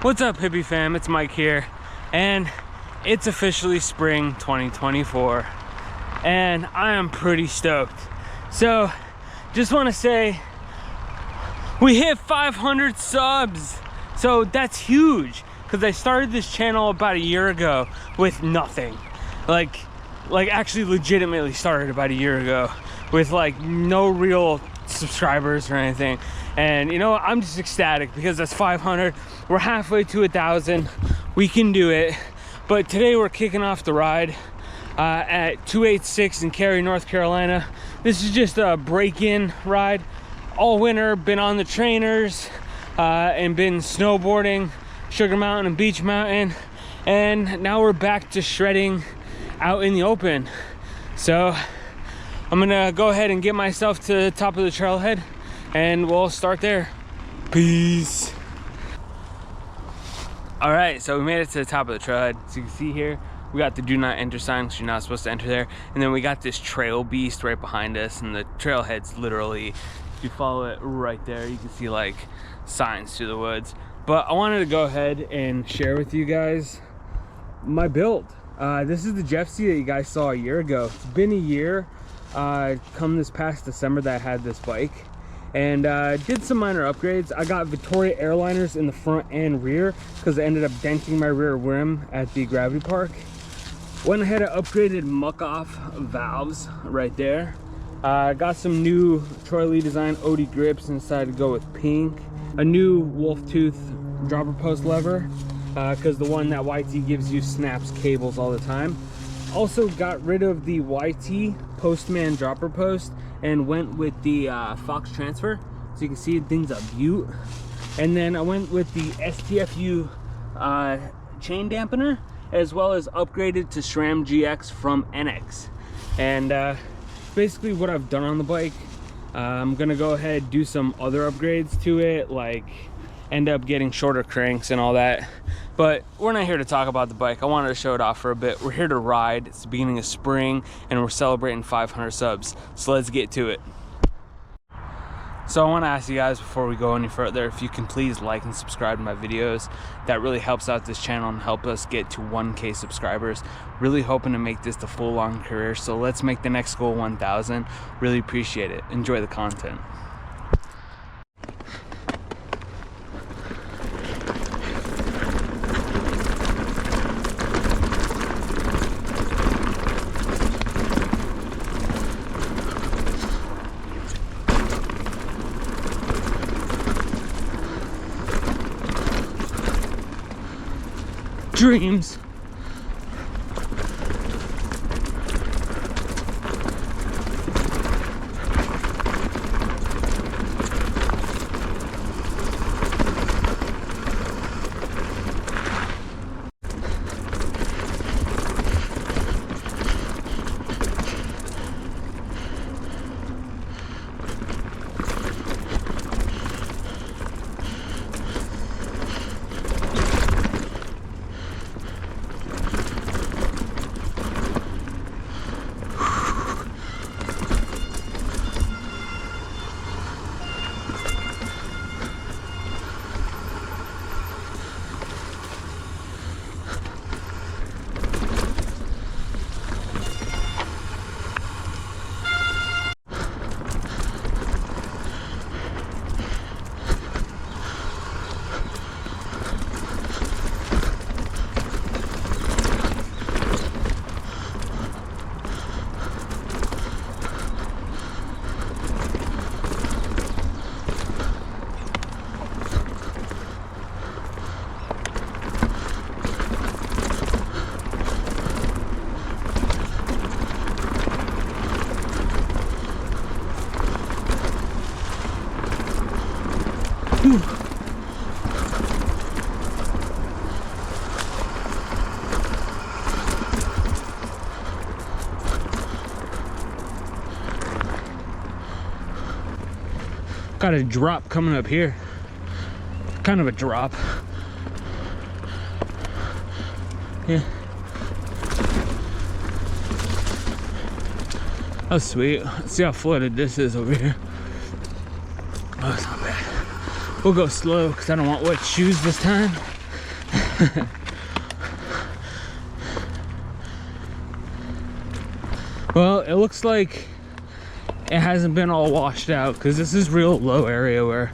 What's up, hippie fam? It's Mike here, and it's officially spring 2024, and I am pretty stoked. So, just want to say, we hit 500 subs, so that's huge, because I started this channel about a year ago with nothing. Like actually legitimately started about a year ago with like no real subscribers or anything. And you know what, I'm just ecstatic because that's 500. We're halfway to 1,000. We can do it. But today we're kicking off the ride at 286 in Cary, North Carolina. This is just a break-in ride. All winter, been on the trainers and been snowboarding Sugar Mountain and Beach Mountain, and now we're back to shredding out in the open. So I'm gonna go ahead and get myself to the top of the trailhead and we'll start there. Peace. All right, so we made it to the top of the trailhead. So you can see here, we got the do not enter sign, because you're not supposed to enter there. And then we got this trail beast right behind us, and the trailhead's literally, if you follow it right there, you can see like signs to the woods. But I wanted to go ahead and share with you guys my build. This is the Jeffsy that you guys saw a year ago. It's been a year come this past December that I had this bike, and did some minor upgrades. I got Victoria airliners in the front and rear because I ended up denting my rear rim at the gravity park. Went ahead and upgraded muck off valves right there. Got some new Troy Lee design OD grips and decided to go with pink. A new wolf tooth dropper post lever because the one that YT gives you snaps cables all the time. Also got rid of the YT Postman dropper post and went with the Fox transfer. So you can see things a beaut. And then I went with the STFU chain dampener, as well as upgraded to SRAM GX from NX. And basically what I've done on the bike, I'm gonna go ahead and do some other upgrades to it, like end up getting shorter cranks and all that. But we're not here to talk about the bike. I wanted to show it off for a bit. We're here to ride. It's the beginning of spring and we're celebrating 500 subs. So let's get to it. So I want to ask you guys before we go any further, if you can please like and subscribe to my videos. That really helps out this channel and help us get to 1K subscribers. Really hoping to make this the full long career. So let's make the next goal 1,000. Really appreciate it. Enjoy the content. Dreams. Got a drop coming up here. Kind of a drop. Yeah. Oh, sweet. Let's see how flooded this is over here. Oh, it's not bad. We'll go slow because I don't want wet shoes this time. Well, it looks like it hasn't been all washed out because this is real low area where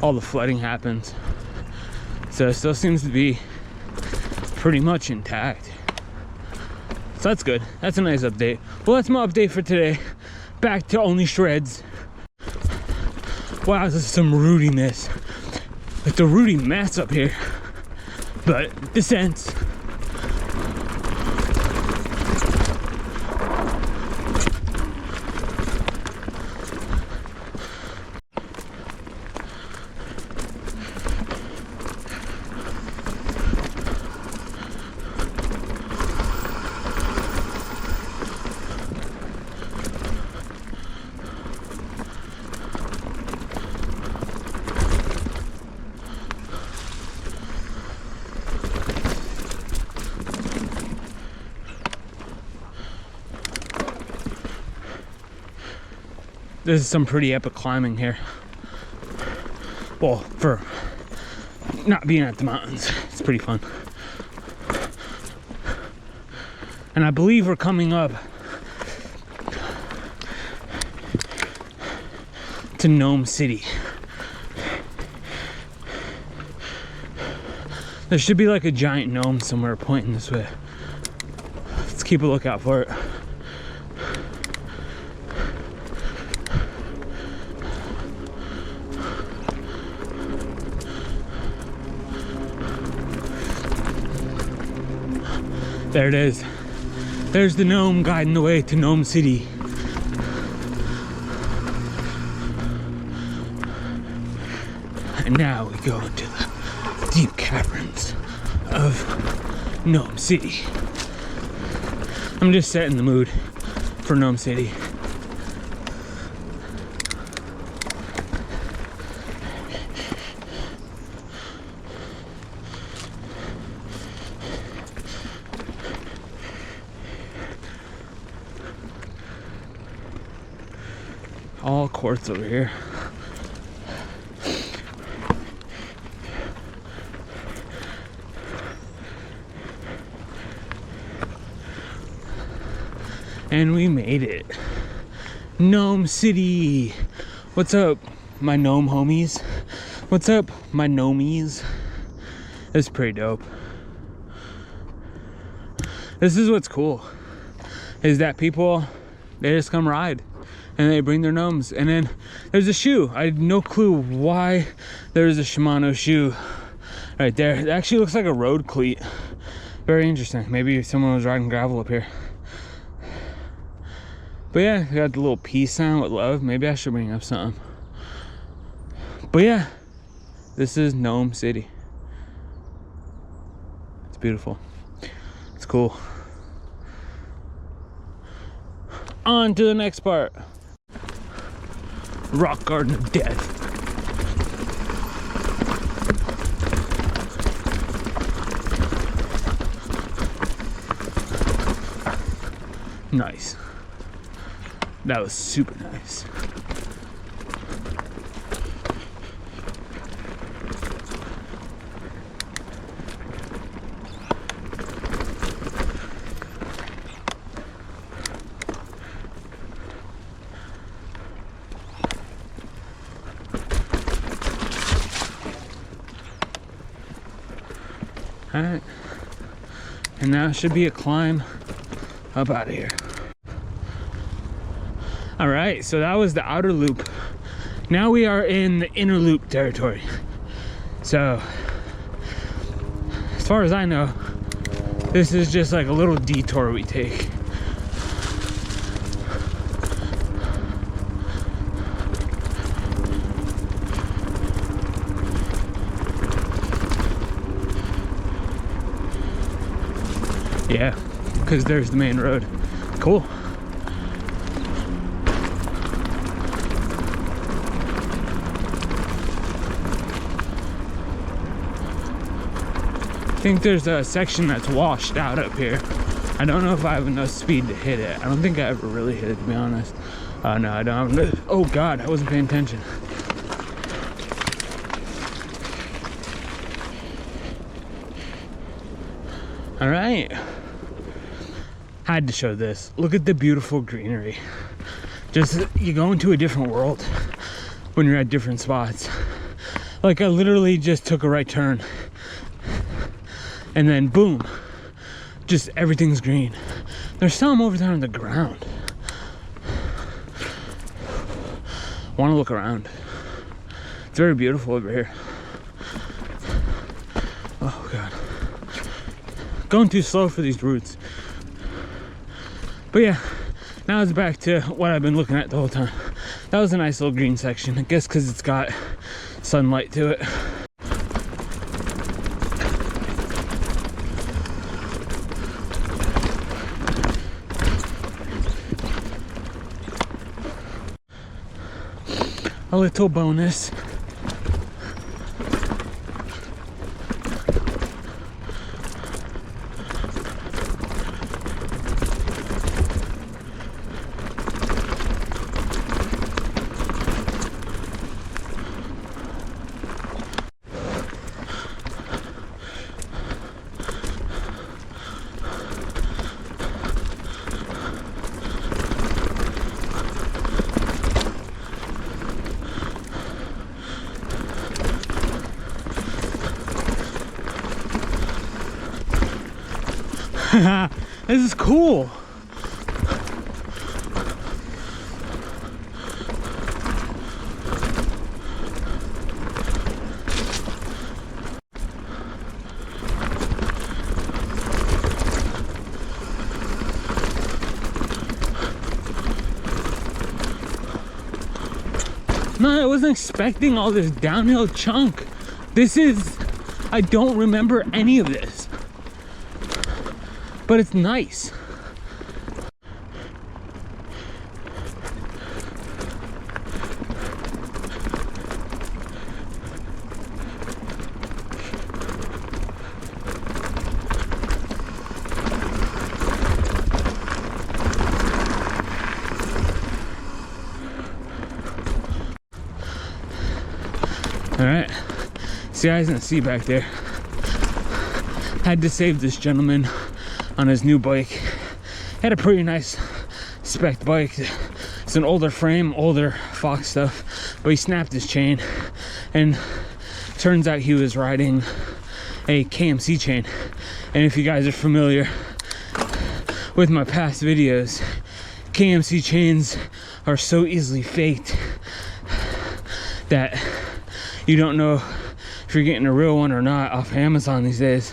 all the flooding happens. So it still seems to be pretty much intact. So that's good. That's a nice update. Well, that's my update for today. Back to only shreds. Wow, this is some rootiness. Like the rooty mess up here. But descents. This is some pretty epic climbing here. Well, for not being at the mountains, it's pretty fun. And I believe we're coming up to Gnome City. There should be like a giant gnome somewhere pointing this way. Let's keep a lookout for it. There it is. There's the gnome guiding the way to Gnome City. And now we go into the deep caverns of Gnome City. I'm just setting the mood for Gnome City. All quartz over here. And we made it. Gnome City. What's up, my gnome homies? What's up, my gnomies? It's pretty dope. This is what's cool, is that people, they just come ride. And they bring their gnomes. And then there's a shoe. I had no clue why there's a Shimano shoe right there. It actually looks like a road cleat. Very interesting. Maybe someone was riding gravel up here. But yeah, we got the little peace sign with love. Maybe I should bring up something. But yeah, this is Gnome City. It's beautiful. It's cool. On to the next part. Rock Garden of Death. Nice. That was super nice. All right, and now should be a climb up out of here. All right, so that was the outer loop. Now we are in the inner loop territory. So, as far as I know, this is just like a little detour we take. Yeah, because there's the main road. Cool. I think there's a section that's washed out up here. I don't know if I have enough speed to hit it. I don't think I ever really hit it, to be honest. No, I don't. Oh God, I wasn't paying attention. All right, had to show this. Look at the beautiful greenery. Just, you go into a different world when you're at different spots. Like, I literally just took a right turn and then boom, just everything's green. There's some over there on the ground. Want to look around. It's very beautiful over here. Oh god, going too slow for these routes. But yeah, now it's back to what I've been looking at the whole time. That was a nice little green section, I guess because it's got sunlight to it. A little bonus. This is cool. No, I wasn't expecting all this downhill chunk. I don't remember any of this. But it's nice. All right, see, guys in the sea back there. Had to save this gentleman on his new bike. Had a pretty nice spec bike. It's an older frame, older Fox stuff, but he snapped his chain, and turns out he was riding a KMC chain. And if you guys are familiar with my past videos, KMC chains are so easily faked that you don't know if you're getting a real one or not off Amazon these days.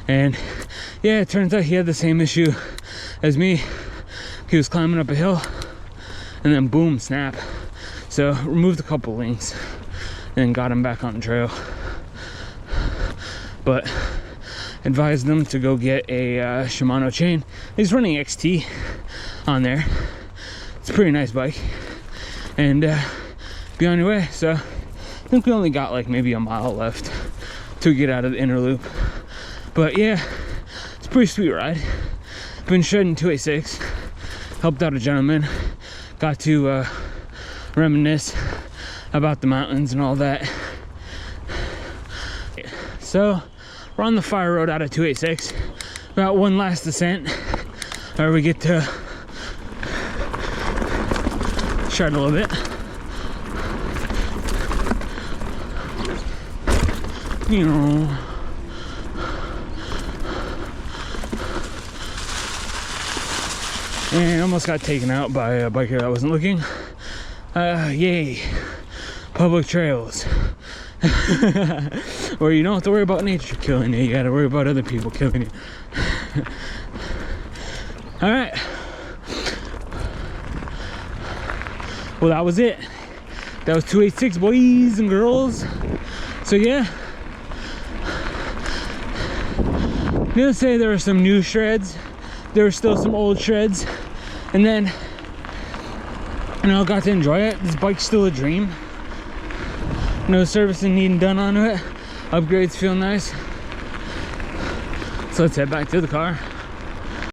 And yeah, it turns out he had the same issue as me. He was climbing up a hill and then boom, snap. So removed a couple links and got him back on the trail. But advised him to go get a Shimano chain. He's running XT on there. It's a pretty nice bike. And be on your way. So I think we only got like maybe a mile left to get out of the inner loop. But yeah, it's a pretty sweet ride. Been shredding 286, helped out a gentleman, got to reminisce about the mountains and all that. So we're on the fire road out of 286. Got one last descent where we get to shred a little bit. You know. And almost got taken out by a biker that wasn't looking. Yay, public trails. Where you don't have to worry about nature killing you, you gotta worry about other people killing you. All right. Well, that was it. That was 286, boys and girls. So yeah. I'm gonna say there were some new shreds. There were still some old shreds. And then, you know, got to enjoy it. This bike's still a dream. No servicing needing done on it. Upgrades feel nice. So let's head back to the car.